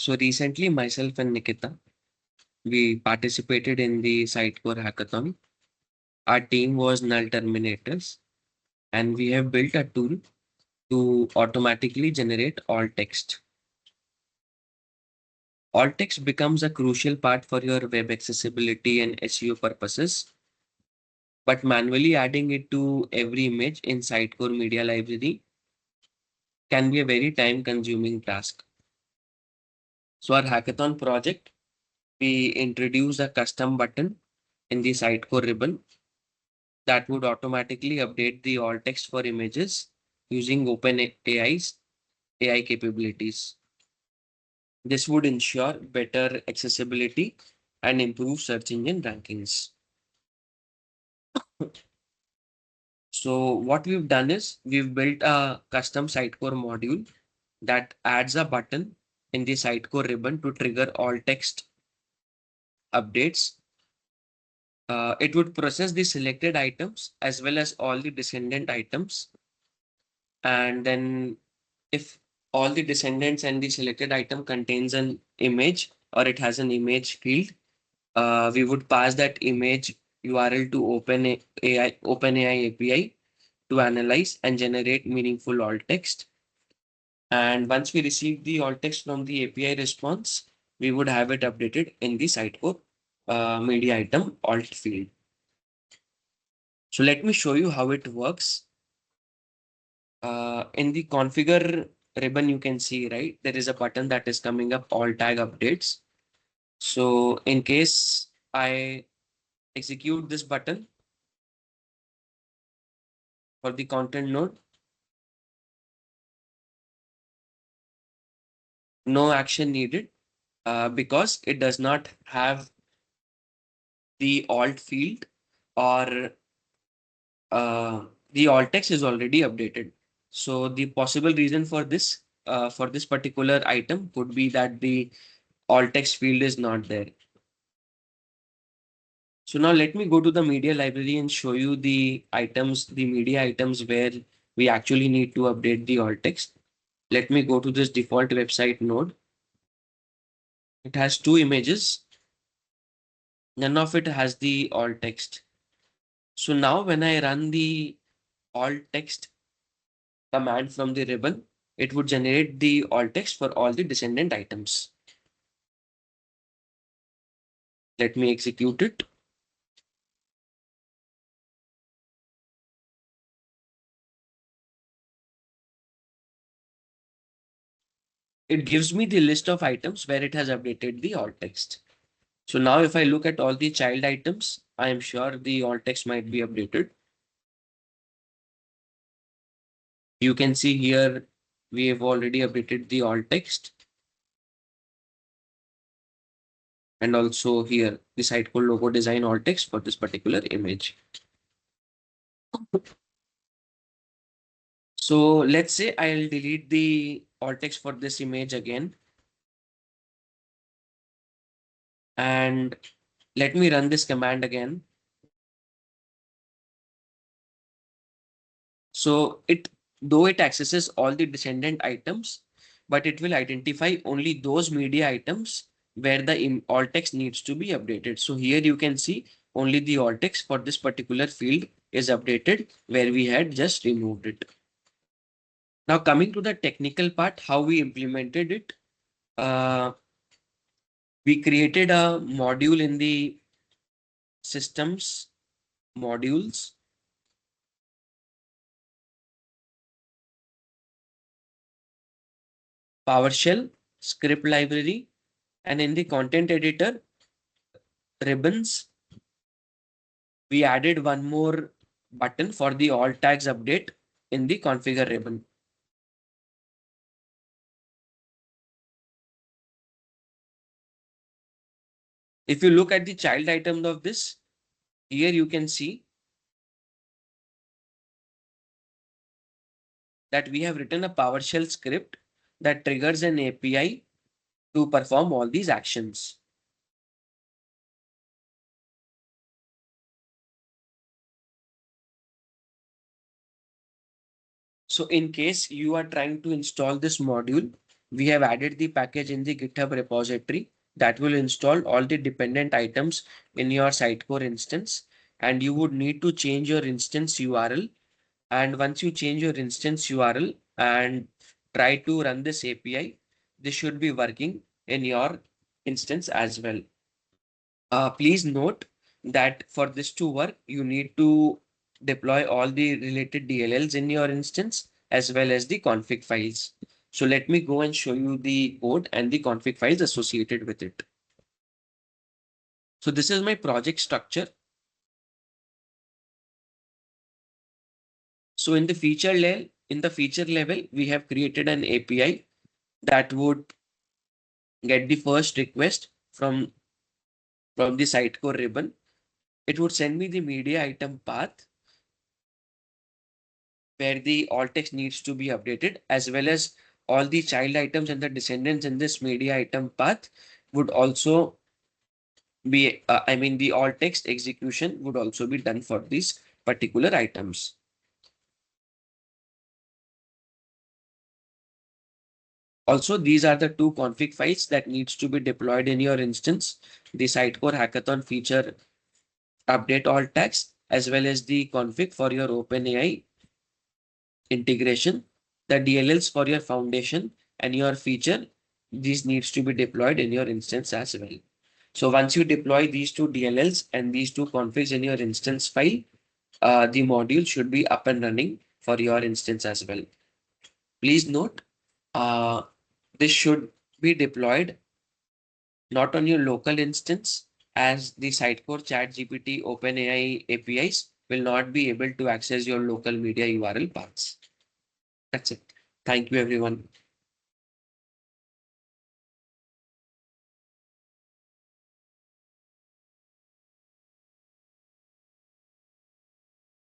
So recently, myself and Nikita, we participated in the Sitecore Hackathon. Our team was Null Terminators, and we have built a tool to automatically generate alt text. Alt text becomes a crucial part for your web accessibility and SEO purposes, but manually adding it to every image in Sitecore Media Library can be a very time-consuming task. So our hackathon project, we introduced a custom button in the Sitecore ribbon that would automatically update the alt text for images using OpenAI's AI capabilities. This would ensure better accessibility and improve search engine rankings. So what we've done is we've built a custom Sitecore module that adds a button in the Sitecore ribbon to trigger all text updates. It would process the selected items as well as all the descendant items. And then if all the descendants and the selected item contains an image or it has an image field, we would pass that image URL to OpenAI API to analyze and generate meaningful alt text. And once we receive the alt text from the API response, we would have it updated in the Sitecore media item alt field. So let me show you how it works. In the configure ribbon, you can see, right, there is a button that is coming up, all tag updates. So in case I execute this button for the content node, no action needed because it does not have the alt field or the alt text is already updated. So the possible reason for this particular item could be that the alt text field is not there. So now let me go to the media library and show you the items, the media items where we actually need to update the alt text. Let me go to this default website node. It has two images. None of it has the alt text. So now when I run the alt text command from the ribbon, it would generate the alt text for all the descendant items. Let me execute it. It gives me the list of items where it has updated the alt text. So now if I look at all the child items, I am sure the alt text might be updated. You can see here, we have already updated the alt text. And also here, the Sitecore logo design alt text for this particular image. So let's say I'll delete the alt text for this image again. And let me run this command again. So though it accesses all the descendant items, but it will identify only those media items where the alt text needs to be updated. So here you can see only the alt text for this particular field is updated where we had just removed it. Now coming to the technical part, how we implemented it. We created a module in the systems modules. PowerShell, script library, and in the content editor ribbons, we added one more button for the alt tags update in the configure ribbon. If you look at the child item of this, here you can see that we have written a PowerShell script that triggers an API to perform all these actions. So in case you are trying to install this module, we have added the package in the GitHub repository that will install all the dependent items in your Sitecore instance. And you would need to change your instance URL. And once you change your instance URL and try to run this API, this should be working in your instance as well. Please note that for this to work, you need to deploy all the related DLLs in your instance as well as the config files. So let me go and show you the code and the config files associated with it. So this is my project structure. So in the feature level, we have created an API that would get the first request from the Sitecore ribbon. It would send me the media item path where the alt text needs to be updated, as well as all the child items and the descendants in this media item path would also be, the alt text execution would also be done for these particular items. Also, these are the two config files that needs to be deployed in your instance, the Sitecore Hackathon feature update alt text, as well as the config for your OpenAI integration, the DLLs for your foundation and your feature, these needs to be deployed in your instance as well. So once you deploy these two DLLs and these two configs in your instance file, the module should be up and running for your instance as well. Please note, uh, this should be deployed not on your local instance, as the Sitecore ChatGPT OpenAI APIs will not be able to access your local media URL paths. That's it. Thank you, everyone.